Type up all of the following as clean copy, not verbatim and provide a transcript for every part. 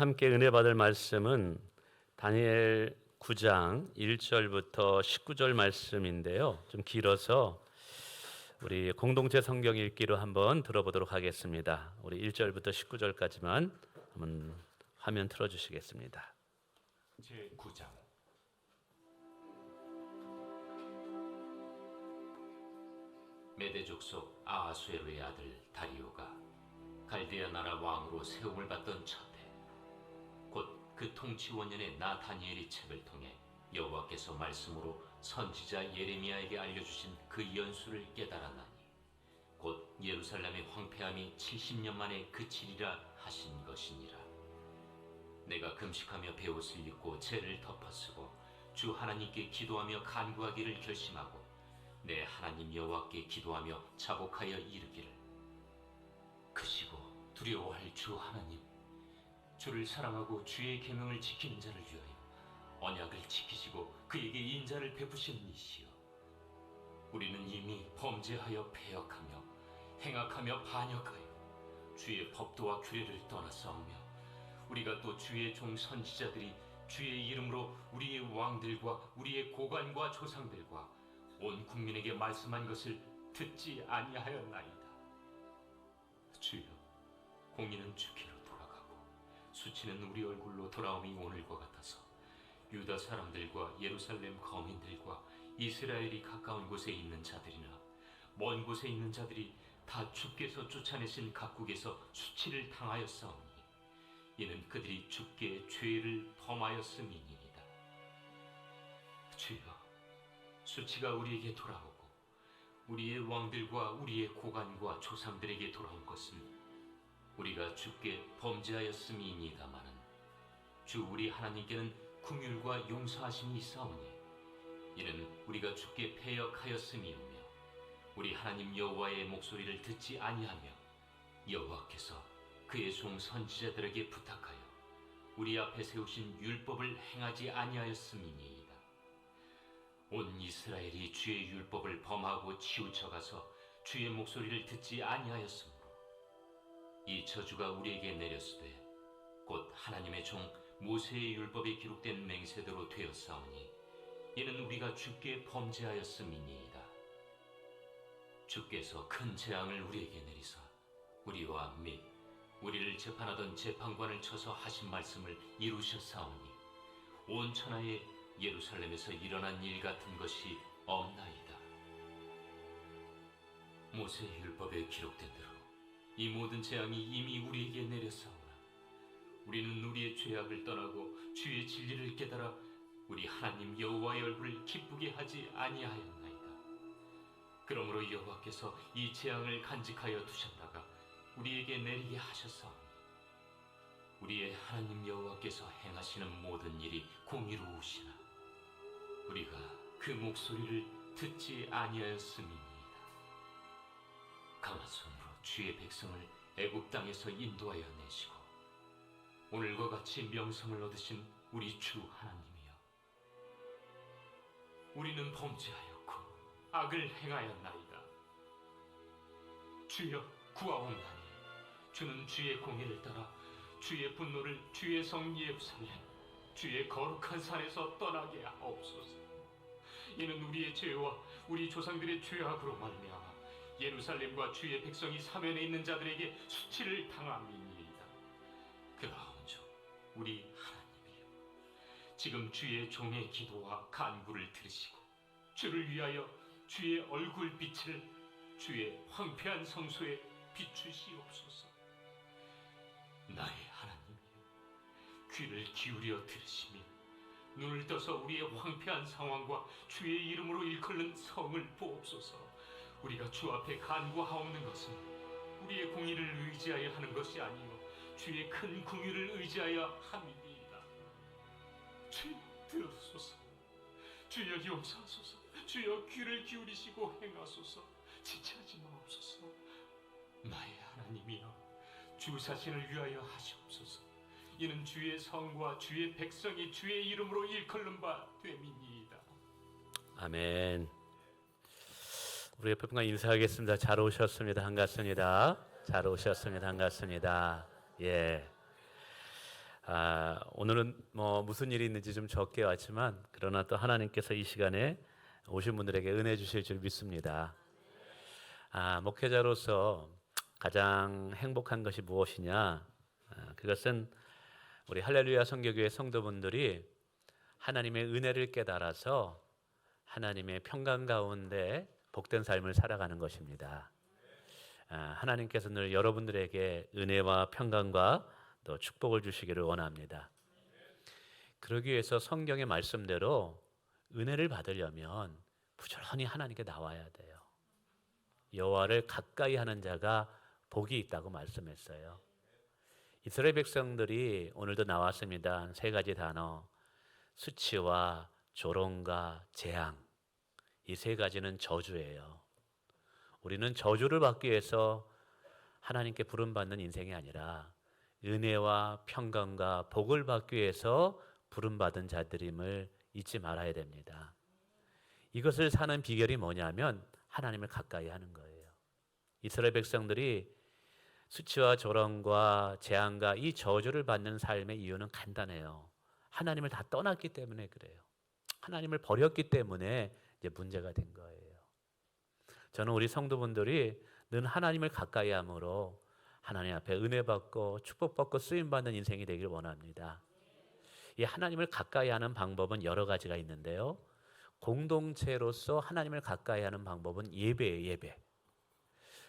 함께 은혜 받을 말씀은 다니엘 9장 1절부터 19절 말씀인데요. 좀 길어서 우리 공동체 성경 읽기로 한번 들어보도록 하겠습니다. 우리 1절부터 19절까지만 한번 화면 틀어주시겠습니다. 제9장 메대 족속 아하수에로의 아들 다리오가 갈대아 나라 왕으로 세움을 받던 첫해, 곧 그 통치 원년에 나 다니엘이 책을 통해 여호와께서 말씀으로 선지자 예레미야에게 알려주신 그 연수를 깨달았나니, 곧 예루살렘의 황폐함이 70년 만에 그치리라 하신 것이니라. 내가 금식하며 베옷을 입고 죄를 덮어쓰고 주 하나님께 기도하며 간구하기를 결심하고 내 하나님 여호와께 기도하며 자복하여 이르기를, 크시고 두려워할 주 하나님, 주를 사랑하고 주의 계명을 지키는 자를 위하여 언약을 지키시고 그에게 인자를 베푸시는 이시여, 우리는 이미 범죄하여 패역하며 행악하며 반역하여 주의 법도와 규례를 떠나싸우며, 우리가 또 주의 종 선지자들이 주의 이름으로 우리의 왕들과 우리의 고관과 조상들과 온 국민에게 말씀한 것을 듣지 아니하였나이다. 주여, 공의는 주께로 돌아가고 수치는 우리 얼굴로 돌아옴이 오늘과 같아서 유다 사람들과 예루살렘 거민들과 이스라엘이 가까운 곳에 있는 자들이나 먼 곳에 있는 자들이 다 주께서 쫓아내신 각국에서 수치를 당하였사오니, 이는 그들이 주께 죄를 범하였음이니이다. 주여, 수치가 우리에게 돌아오고 우리의 왕들과 우리의 고관과 조상들에게 돌아온 것은 우리가 주께 범죄하였음이니이다마는, 주 우리 하나님께는 긍휼과 용서하심이 있사오니, 이는 우리가 주께 패역하였음이오며 우리 하나님 여호와의 목소리를 듣지 아니하며 여호와께서 그의 종 선지자들에게 부탁하여 우리 앞에 세우신 율법을 행하지 아니하였음이니이다. 온 이스라엘이 주의 율법을 범하고 치우쳐가서 주의 목소리를 듣지 아니하였으므로 이 저주가 우리에게 내렸으되, 곧 하나님의 종 모세의 율법에 기록된 맹세대로 되었사오니, 이는 우리가 주께 범죄하였음이니이다. 주께서 큰 재앙을 우리에게 내리사 우리와 및 우리를 재판하던 재판관을 쳐서 하신 말씀을 이루셨사오니, 온 천하에 예루살렘에서 일어난 일 같은 것이 없나이다. 모세의 율법에 기록된 대로 이 모든 재앙이 이미 우리에게 내렸사오나, 우리는 우리의 죄악을 떠나고 주의 진리를 깨달아 우리 하나님 여호와의 얼굴을 기쁘게 하지 아니하였나이다. 그러므로 여호와께서 이 재앙을 간직하여 두셨다가 우리에게 내리게 하셨사오니, 우리의 하나님 여호와께서 행하시는 모든 일이 공의로우시나 우리가 그 목소리를 듣지 아니하였음이니이다. 강한 손으로 주의 백성을 애굽 땅에서 인도하여 내시고 오늘과 같이 명성을 얻으신 우리 주 하나님이여, 우리는 범죄하였고 악을 행하였나이다. 주여, 구하옵나니 주는 주의 공의를 따라 주의 분노를 주의 성 예루살렘 주의 거룩한 산에서 떠나게 하옵소서. 이는 우리의 죄와 우리 조상들의 죄악으로 말미암아 예루살렘과 주의 백성이 사면에 있는 자들에게 수치를 당함이니이다. 그러온즉 우리 하나님이여, 지금 주의 종의 기도와 간구를 들으시고 주를 위하여 주의 얼굴빛을 주의 황폐한 성소에 비추시옵소서. 나의 하나님이여, 귀를 기울여 들으시며 눈을 떠서 우리의 황폐한 상황과 주의 이름으로 일컬는 성을 보옵소서. 우리가 주 앞에 간구하옵는 것은 우리의 공의를 의지하여 하는 것이 아니요 주의 큰 긍휼을 의지하여 함이니이다. 주여, 들으소서. 주여, 용서하소서. 주여, 귀를 기울이시고 행하소서. 지체하지 마옵소서. 나의 하나님이여, 주 자신을 위하여 하시옵소서. 이는 주의 성과 주의 백성이 주의 이름으로 일컬는 바 됨이니이다. 아멘. 우리 옆에 분과 인사하겠습니다. 잘 오셨습니다. 반갑습니다. 잘 오셨습니다. 반갑습니다. 예. 오늘은 뭐 무슨 일이 있는지 좀 적게 왔지만 그러나 또 하나님께서 이 시간에 오신 분들에게 은혜 주실 줄 믿습니다. 목회자로서 가장 행복한 것이 무엇이냐? 그것은 우리 할렐루야 성교교회 성도분들이 하나님의 은혜를 깨달아서 하나님의 평강 가운데 복된 삶을 살아가는 것입니다. 하나님께서 늘 여러분들에게 은혜와 평강과 또 축복을 주시기를 원합니다. 그러기 위해서 성경의 말씀대로 은혜를 받으려면 부지런히 하나님께 나와야 돼요. 여호와를 가까이 하는 자가 복이 있다고 말씀했어요. 이스라엘 백성들이 오늘도 나왔습니다. 세 가지 단어, 수치와 조롱과 재앙. 이 세 가지는 저주예요. 우리는 저주를 받기 위해서 하나님께 부름받는 인생이 아니라 은혜와 평강과 복을 받기 위해서 부름받은 자들임을 잊지 말아야 됩니다. 이것을 사는 비결이 뭐냐면 하나님을 가까이 하는 거예요. 이스라엘 백성들이 수치와 조롱과 재앙과 이 저주를 받는 삶의 이유는 간단해요. 하나님을 다 떠났기 때문에 그래요. 하나님을 버렸기 때문에 이제 문제가 된 거예요. 저는 우리 성도분들이 늘 하나님을 가까이 함으로 하나님 앞에 은혜 받고 축복받고 쓰임 받는 인생이 되길 원합니다. 이 하나님을 가까이 하는 방법은 여러 가지가 있는데요. 공동체로서 하나님을 가까이 하는 방법은 예배예요, 예배.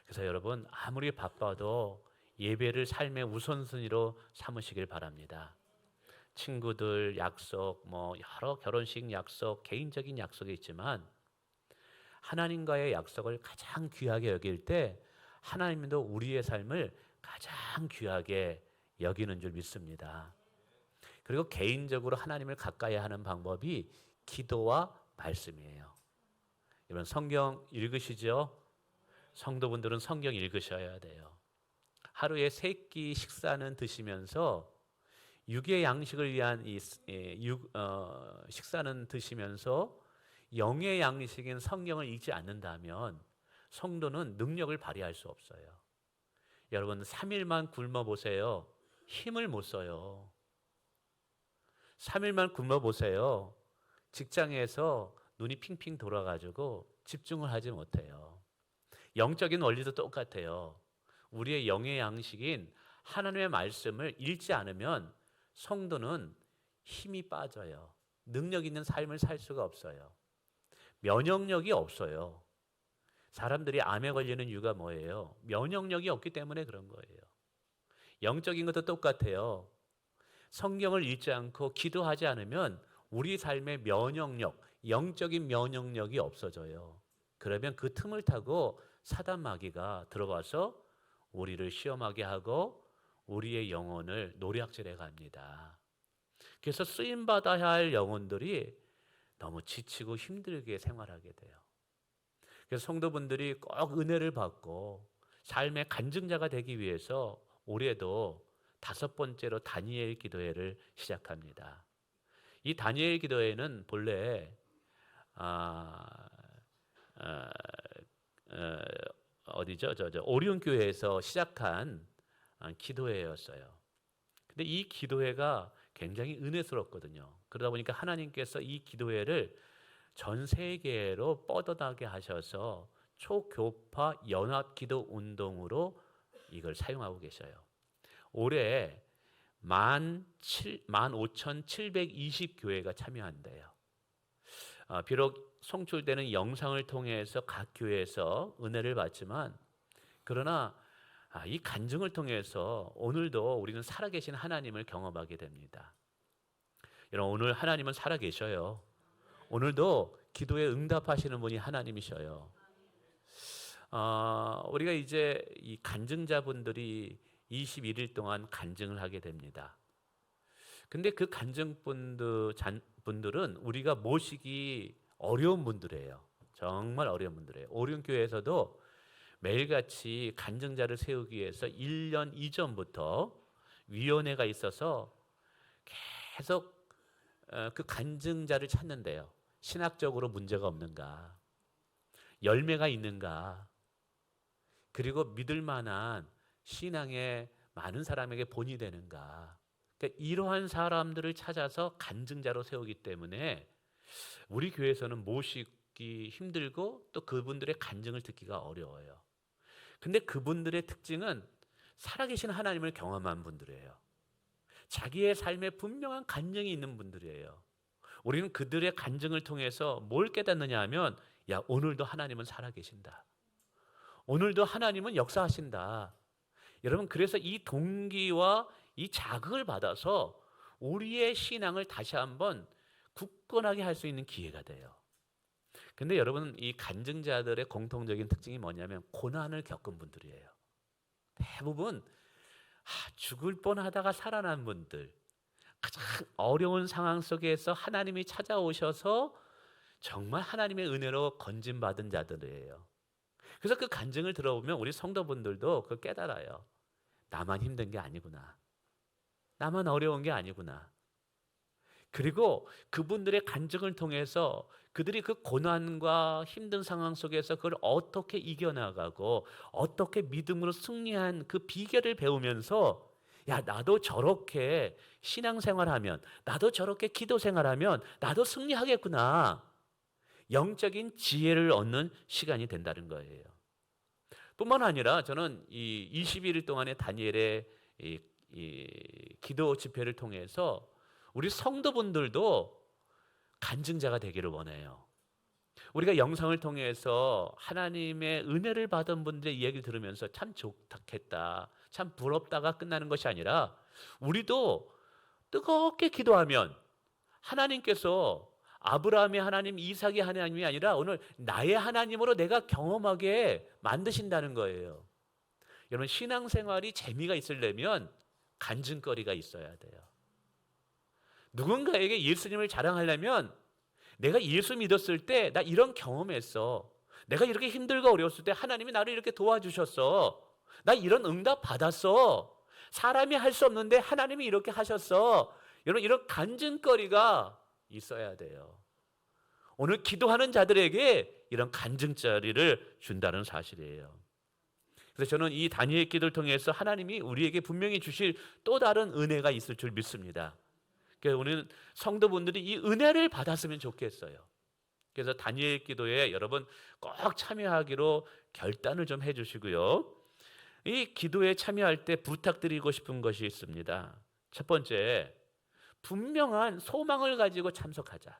그래서 여러분 아무리 바빠도 예배를 삶의 우선순위로 삼으시길 바랍니다. 친구들 약속, 여러 결혼식 약속, 개인적인 약속이 있지만 하나님과의 약속을 가장 귀하게 여길 때 하나님도 우리의 삶을 가장 귀하게 여기는 줄 믿습니다. 그리고 개인적으로 하나님을 가까이 하는 방법이 기도와 말씀이에요. 여러분 성경 읽으시죠? 성도분들은 성경 읽으셔야 돼요. 하루에 3끼 식사는 드시면서 육의 양식을 위한 식사는 드시면서 영의 양식인 성경을 읽지 않는다면 성도는 능력을 발휘할 수 없어요. 여러분 3일만 굶어 보세요. 힘을 못 써요. 3일만 굶어 보세요. 직장에서 눈이 핑핑 돌아가지고 집중을 하지 못해요. 영적인 원리도 똑같아요. 우리의 영의 양식인 하나님의 말씀을 읽지 않으면 성도는 힘이 빠져요. 능력 있는 삶을 살 수가 없어요. 면역력이 없어요. 사람들이 암에 걸리는 이유가 뭐예요? 면역력이 없기 때문에 그런 거예요. 영적인 것도 똑같아요. 성경을 읽지 않고 기도하지 않으면 우리 삶의 면역력, 영적인 면역력이 없어져요. 그러면 그 틈을 타고 사단 마귀가 들어와서 우리를 시험하게 하고 우리의 영혼을 노략질해 갑니다. 그래서 쓰임 받아야 할 영혼들이 너무 지치고 힘들게 생활하게 돼요. 그래서 성도분들이 꼭 은혜를 받고 삶의 간증자가 되기 위해서 올해도 5번째로 다니엘 기도회를 시작합니다. 이 다니엘 기도회는 본래 어디죠? 오리온 교회에서 시작한 기도회였어요. 근데 이 기도회가 굉장히 은혜스럽거든요. 그러다 보니까 하나님께서 이 기도회를 전 세계로 뻗어나게 하셔서 초교파 연합기도 운동으로 이걸 사용하고 계셔요. 올해 15,720교회가 참여한대요. 비록 송출되는 영상을 통해서 각 교회에서 은혜를 받지만 그러나 이 간증을 통해서 오늘도 우리는 살아계신 하나님을 경험하게 됩니다. 여러분 오늘 하나님은 살아계셔요. 오늘도 기도에 응답하시는 분이 하나님이셔요. 우리가 이제 이 간증자분들이 21일 동안 간증을 하게 됩니다. 근데 그 간증분들은 우리가 모시기 어려운 분들이에요. 정말 어려운 분들이에요. 오륜교회에서도 매일같이 간증자를 세우기 위해서 1년 이전부터 위원회가 있어서 계속 그 간증자를 찾는데요. 신학적으로 문제가 없는가, 열매가 있는가, 그리고 믿을 만한 신앙에 많은 사람에게 본이 되는가, 그러니까 이러한 사람들을 찾아서 간증자로 세우기 때문에 우리 교회에서는 모시기 힘들고 또 그분들의 간증을 듣기가 어려워요. 근데 그분들의 특징은 살아계신 하나님을 경험한 분들이에요. 자기의 삶에 분명한 간증이 있는 분들이에요. 우리는 그들의 간증을 통해서 뭘 깨닫느냐 하면, 야, 오늘도 하나님은 살아계신다. 오늘도 하나님은 역사하신다. 여러분, 그래서 이 동기와 이 자극을 받아서 우리의 신앙을 다시 한번 굳건하게 할 수 있는 기회가 돼요. 근데 여러분, 이 간증자들의 공통적인 특징이 뭐냐면 고난을 겪은 분들이에요. 대부분 죽을 뻔하다가 살아난 분들, 가장 어려운 상황 속에서 하나님이 찾아오셔서 정말 하나님의 은혜로 건짐받은 자들이에요. 그래서 그 간증을 들어보면 우리 성도분들도 그걸 깨달아요. 나만 힘든 게 아니구나. 나만 어려운 게 아니구나. 그리고 그분들의 간증을 통해서 그들이 그 고난과 힘든 상황 속에서 그걸 어떻게 이겨나가고 어떻게 믿음으로 승리한 그 비결을 배우면서, 야, 나도 저렇게 신앙생활하면, 나도 저렇게 기도생활하면 나도 승리하겠구나. 영적인 지혜를 얻는 시간이 된다는 거예요. 뿐만 아니라 저는 이 21일 동안의 다니엘의 이 기도 집회를 통해서 우리 성도분들도 간증자가 되기를 원해요. 우리가 영상을 통해서 하나님의 은혜를 받은 분들의 이야기를 들으면서 참 좋겠다, 참 부럽다가 끝나는 것이 아니라 우리도 뜨겁게 기도하면 하나님께서 아브라함의 하나님, 이삭의 하나님이 아니라 오늘 나의 하나님으로 내가 경험하게 만드신다는 거예요. 여러분, 신앙생활이 재미가 있으려면 간증거리가 있어야 돼요. 누군가에게 예수님을 자랑하려면 내가 예수 믿었을 때 나 이런 경험했어. 내가 이렇게 힘들고 어려웠을 때 하나님이 나를 이렇게 도와주셨어. 나 이런 응답 받았어. 사람이 할 수 없는데 하나님이 이렇게 하셨어. 여러분, 이런 간증거리가 있어야 돼요. 오늘 기도하는 자들에게 이런 간증거리를 준다는 사실이에요. 그래서 저는 이 다니엘 기도를 통해서 하나님이 우리에게 분명히 주실 또 다른 은혜가 있을 줄 믿습니다. 그래서 우리는 성도분들이 이 은혜를 받았으면 좋겠어요. 그래서 다니엘 기도에 여러분 꼭 참여하기로 결단을 좀 해주시고요. 이 기도에 참여할 때 부탁드리고 싶은 것이 있습니다. 첫 번째, 분명한 소망을 가지고 참석하자.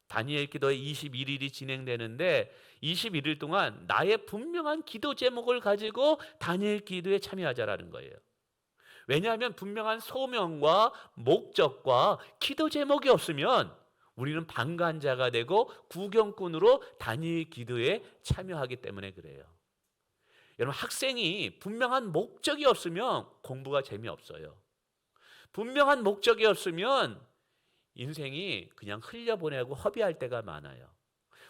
다니엘 기도에 21일이 진행되는데 21일 동안 나의 분명한 기도 제목을 가지고 다니엘 기도에 참여하자라는 거예요. 왜냐하면 분명한 소명과 목적과 기도 제목이 없으면 우리는 방관자가 되고 구경꾼으로 다니엘 기도에 참여하기 때문에 그래요. 여러분, 학생이 분명한 목적이 없으면 공부가 재미없어요. 분명한 목적이 없으면 인생이 그냥 흘려보내고 허비할 때가 많아요.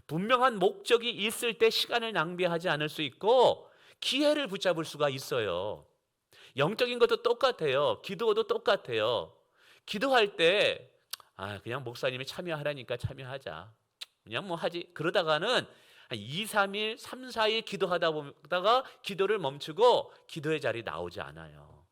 분명한 목적이 있을 때 시간을 낭비하지 않을 수 있고 기회를 붙잡을 수가 있어요. 영적인 것도 똑같아요. 기도도 똑같아요. 기도할 때 그냥 목사님이 참여하라니까 참여하자. 그냥 뭐 하지. 그러다가는 한 2, 3일, 3, 4일 기도하다 보다가 기도를 멈추고 기도의 자리 나오지 않아요.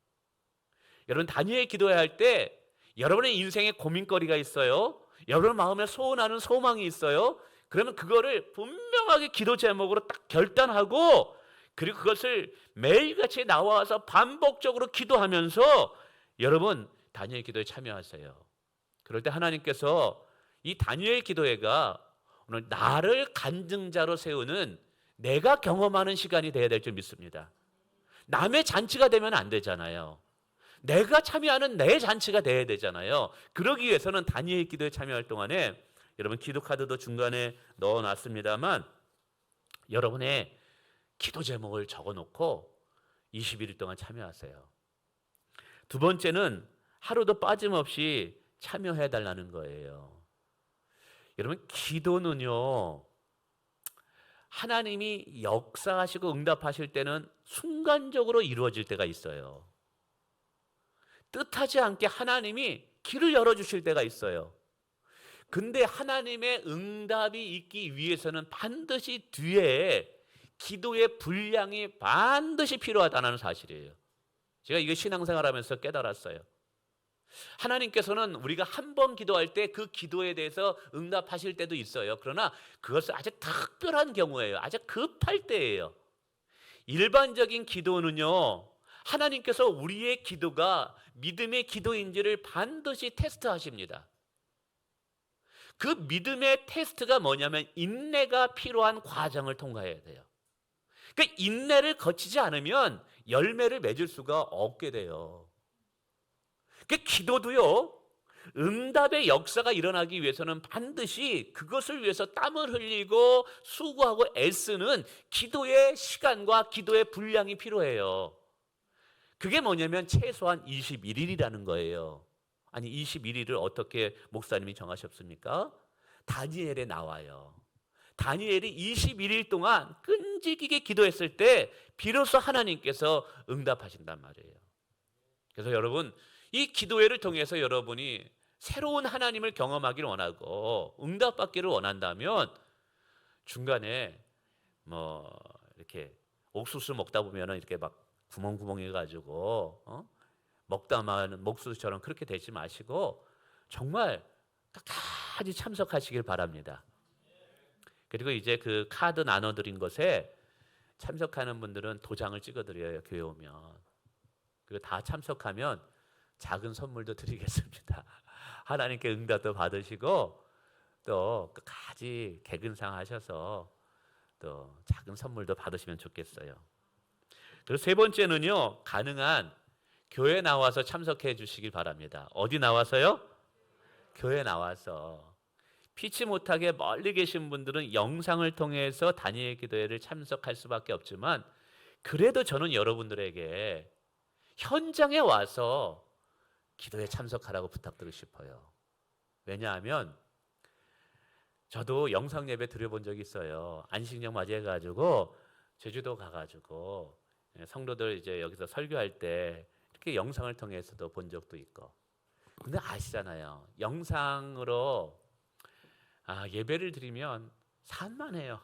여러분, 다니엘 기도해야 할 때 여러분의 인생에 고민거리가 있어요. 여러분 마음에 소원하는 소망이 있어요. 그러면 그거를 분명하게 기도 제목으로 딱 결단하고 그리고 그것을 매일같이 나와서 반복적으로 기도하면서 여러분 다니엘 기도에 참여하세요. 그럴 때 하나님께서 이 다니엘 기도회가 오늘 나를 간증자로 세우는 내가 경험하는 시간이 되어야 될 줄 믿습니다. 남의 잔치가 되면 안 되잖아요. 내가 참여하는 내 잔치가 돼야 되잖아요. 그러기 위해서는 다니엘 기도에 참여할 동안에 여러분 기도 카드도 중간에 넣어놨습니다만 여러분의 기도 제목을 적어놓고 21일 동안 참여하세요. 두 번째는 하루도 빠짐없이 참여해달라는 거예요. 여러분, 기도는요, 하나님이 역사하시고 응답하실 때는 순간적으로 이루어질 때가 있어요. 뜻하지 않게 하나님이 길을 열어주실 때가 있어요. 근데 하나님의 응답이 있기 위해서는 반드시 뒤에 기도의 분량이 반드시 필요하다는 사실이에요. 제가 이거 신앙생활하면서 깨달았어요. 하나님께서는 우리가 한 번 기도할 때 그 기도에 대해서 응답하실 때도 있어요. 그러나 그것은 아주 특별한 경우예요. 아주 급할 때예요. 일반적인 기도는요, 하나님께서 우리의 기도가 믿음의 기도인지를 반드시 테스트하십니다. 그 믿음의 테스트가 뭐냐면 인내가 필요한 과정을 통과해야 돼요. 그 인내를 거치지 않으면 열매를 맺을 수가 없게 돼요. 그 기도도요, 응답의 역사가 일어나기 위해서는 반드시 그것을 위해서 땀을 흘리고 수고하고 애쓰는 기도의 시간과 기도의 분량이 필요해요. 그게 뭐냐면 최소한 21일이라는 거예요. 아니 21일을 어떻게 목사님이 정하셨습니까? 다니엘에 나와요. 다니엘이 21일 동안 끈질기게 기도했을 때 비로소 하나님께서 응답하신단 말이에요. 그래서 여러분, 이 기도회를 통해서 여러분이 새로운 하나님을 경험하기를 원하고 응답받기를 원한다면 중간에 뭐 이렇게 옥수수 먹다 보면은 이렇게 막 구멍구멍 해가지고 먹다만 목수처럼 그렇게 되지 마시고 정말 끝까지 참석하시길 바랍니다. 그리고 이제 그 카드 나눠드린 것에 참석하는 분들은 도장을 찍어드려요. 교회 오면. 그리고 다 참석하면 작은 선물도 드리겠습니다. 하나님께 응답도 받으시고 또 끝까지 개근상 하셔서 또 작은 선물도 받으시면 좋겠어요. 그리고 세 번째는요, 가능한 교회 나와서 참석해 주시길 바랍니다. 어디 나와서요? 교회 나와서. 피치 못하게 멀리 계신 분들은 영상을 통해서 다니엘 기도회를 참석할 수밖에 없지만 그래도 저는 여러분들에게 현장에 와서 기도에 참석하라고 부탁드리고 싶어요. 왜냐하면 저도 영상 예배 드려본 적이 있어요. 안식년 맞이해가지고 제주도 가가지고 성도들 이제 여기서 설교할 때 이렇게 영상을 통해서도 본 적도 있고. 근데 아시잖아요. 영상으로 예배를 드리면 산만해요.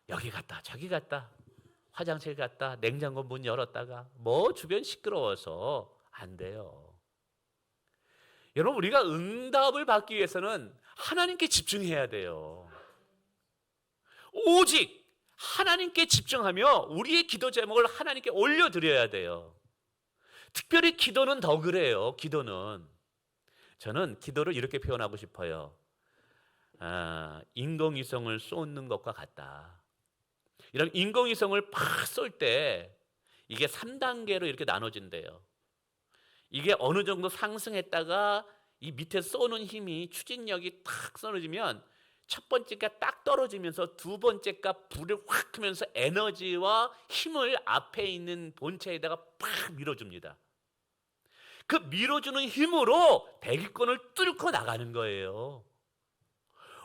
여기 갔다 저기 갔다 화장실 갔다 냉장고 문 열었다가 뭐 주변 시끄러워서 안 돼요. 여러분, 우리가 응답을 받기 위해서는 하나님께 집중해야 돼요. 오직 하나님께 집중하며 우리의 기도 제목을 하나님께 올려드려야 돼요. 특별히 기도는 더 그래요. 기도는 저는 기도를 이렇게 표현하고 싶어요. 인공위성을 쏘는 것과 같다. 이런 인공위성을 팍 쏠 때 이게 3단계로 이렇게 나눠진대요. 이게 어느 정도 상승했다가 이 밑에 쏘는 힘이 추진력이 탁 쏘아지면 첫 번째가 딱 떨어지면서 두 번째가 불을 확 하면서 에너지와 힘을 앞에 있는 본체에다가 팍 밀어줍니다. 그 밀어주는 힘으로 대기권을 뚫고 나가는 거예요.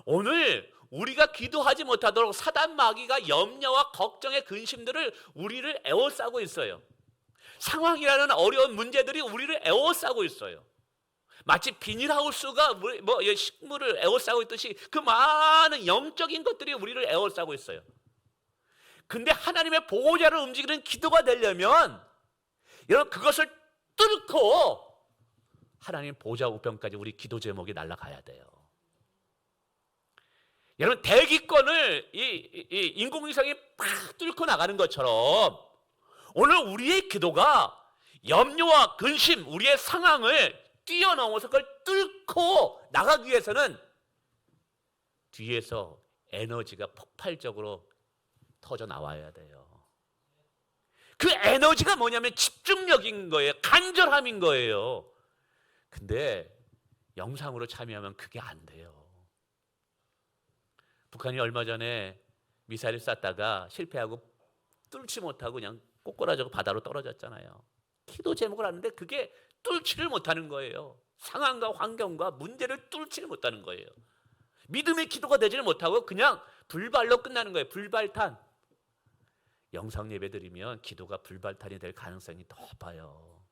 오늘 우리가 기도하지 못하도록 사단 마귀가 염려와 걱정의 근심들을 우리를 에워싸고 있어요. 상황이라는 어려운 문제들이 우리를 에워싸고 있어요. 마치 비닐하우스가 식물을 에워싸고 있듯이 그 많은 영적인 것들이 우리를 에워싸고 있어요. 근데 하나님의 보호자를 움직이는 기도가 되려면 여러분 그것을 뚫고 하나님 보호자 우편까지 우리 기도 제목이 날아가야 돼요. 여러분 대기권을 이 인공위성이 팍 뚫고 나가는 것처럼 오늘 우리의 기도가 염려와 근심, 우리의 상황을 뛰어넘어서 그걸 뚫고 나가기 위해서는 뒤에서 에너지가 폭발적으로 터져 나와야 돼요. 그 에너지가 뭐냐면 집중력인 거예요. 간절함인 거예요. 근데 영상으로 참여하면 그게 안 돼요. 북한이 얼마 전에 미사일을 쐈다가 실패하고 뚫지 못하고 그냥 꼬꾸라져서 바다로 떨어졌잖아요. 기도 제목을 하는데 그게 뚫지를 못하는 거예요. 상황과 환경과 문제를 뚫지를 못하는 거예요. 믿음의 기도가 되지를 못하고 그냥 불발로 끝나는 거예요. 불발탄. 영상 예배 드리면 기도가 불발탄이 될 가능성이 더 높아요.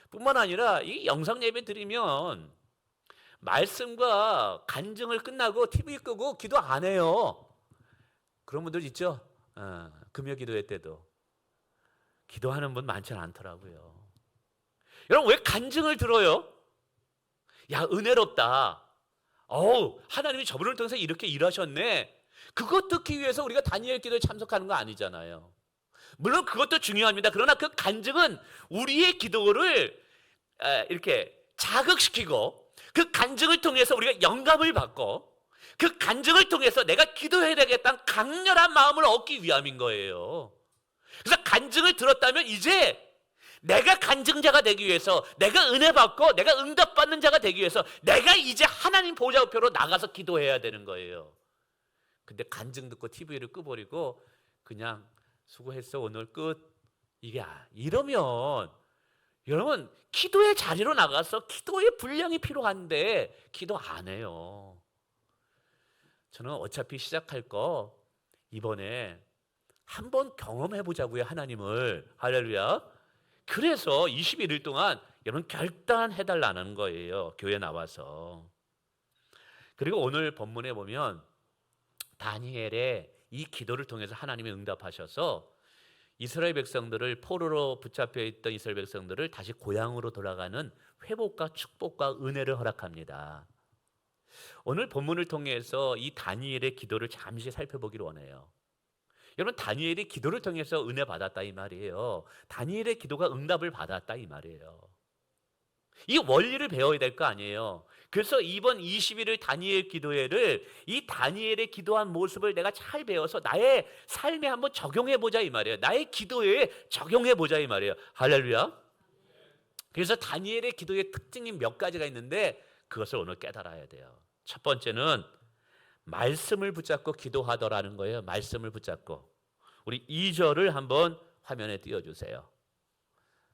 뿐만 아니라 이 영상 예배 드리면 말씀과 간증을 끝나고 TV 끄고 기도 안 해요. 그런 분들 있죠? 금요 기도회 때도 기도하는 분 많지는 않더라고요. 여러분 왜 간증을 들어요? 야, 은혜롭다. 하나님이 저분을 통해서 이렇게 일하셨네. 그것 듣기 위해서 우리가 다니엘 기도에 참석하는 거 아니잖아요. 물론 그것도 중요합니다. 그러나 그 간증은 우리의 기도를 이렇게 자극시키고, 그 간증을 통해서 우리가 영감을 받고, 그 간증을 통해서 내가 기도해야 되겠다는 강렬한 마음을 얻기 위함인 거예요. 그래서 간증을 들었다면 이제 내가 간증자가 되기 위해서, 내가 은혜 받고 내가 응답받는 자가 되기 위해서 내가 이제 하나님 보좌 우편으로 나가서 기도해야 되는 거예요. 근데 간증 듣고 TV를 끄버리고 그냥 수고했어 오늘 끝, 이게 이러면 여러분 기도의 자리로 나가서 기도의 분량이 필요한데 기도 안 해요. 저는 어차피 시작할 거 이번에 한번 경험해 보자고요, 하나님을. 할렐루야. 그래서 21일 동안 여러분 결단해 달라는 거예요, 교회 나와서. 그리고 오늘 본문에 보면 다니엘의 이 기도를 통해서 하나님이 응답하셔서 이스라엘 백성들을, 포로로 붙잡혀 있던 이스라엘 백성들을 다시 고향으로 돌아가는 회복과 축복과 은혜를 허락합니다. 오늘 본문을 통해서 이 다니엘의 기도를 잠시 살펴보기를 원해요. 여러분 다니엘이 기도를 통해서 은혜 받았다 이 말이에요. 다니엘의 기도가 응답을 받았다 이 말이에요. 이 원리를 배워야 될 거 아니에요. 그래서 이번 21일 다니엘 기도회를, 이 다니엘의 기도한 모습을 내가 잘 배워서 나의 삶에 한번 적용해 보자 이 말이에요. 나의 기도에 적용해 보자 이 말이에요. 할렐루야. 그래서 다니엘의 기도의 특징이 몇 가지가 있는데 그것을 오늘 깨달아야 돼요. 첫 번째는 말씀을 붙잡고 기도하더라는 거예요. 말씀을 붙잡고. 우리 2절을 한번 화면에 띄워주세요.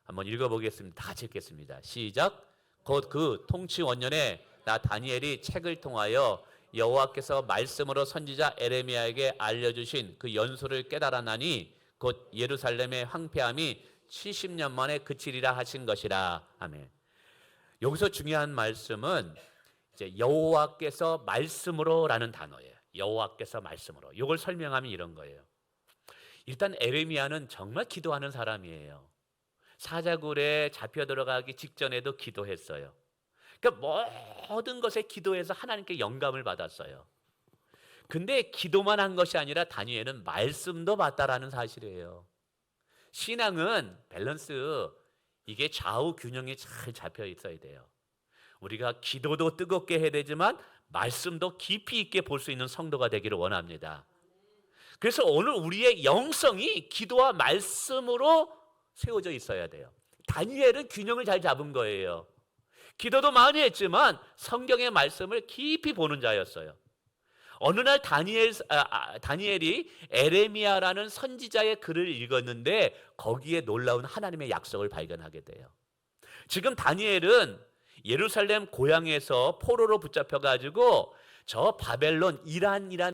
한번 읽어보겠습니다. 다 같이 읽겠습니다. 시작. 곧 그 통치 원년에 나 다니엘이 책을 통하여 여호와께서 말씀으로 선지자 에레미야에게 알려주신 그 연소를 깨달아나니 곧 예루살렘의 황폐함이 70년 만에 그치리라 하신 것이라. 아멘. 여기서 중요한 말씀은 이제 여호와께서 말씀으로라는 단어예요. 여호와께서 말씀으로. 이걸 설명하면 이런 거예요. 일단 에레미야는 정말 기도하는 사람이에요. 사자굴에 잡혀 들어가기 직전에도 기도했어요. 그러니까 모든 것에 기도해서 하나님께 영감을 받았어요. 근데 기도만 한 것이 아니라 다니엘은 말씀도 받다라는 사실이에요. 신앙은 밸런스, 이게 좌우 균형이 잘 잡혀 있어야 돼요. 우리가 기도도 뜨겁게 해야 되지만 말씀도 깊이 있게 볼 수 있는 성도가 되기를 원합니다. 그래서 오늘 우리의 영성이 기도와 말씀으로 세워져 있어야 돼요. 다니엘은 균형을 잘 잡은 거예요. 기도도 많이 했지만 성경의 말씀을 깊이 보는 자였어요. 어느 날 다니엘이 에레미야라는 선지자의 글을 읽었는데 거기에 놀라운 하나님의 약속을 발견하게 돼요. 지금 다니엘은 예루살렘 고향에서 포로로 붙잡혀가지고 저 바벨론, 이란이란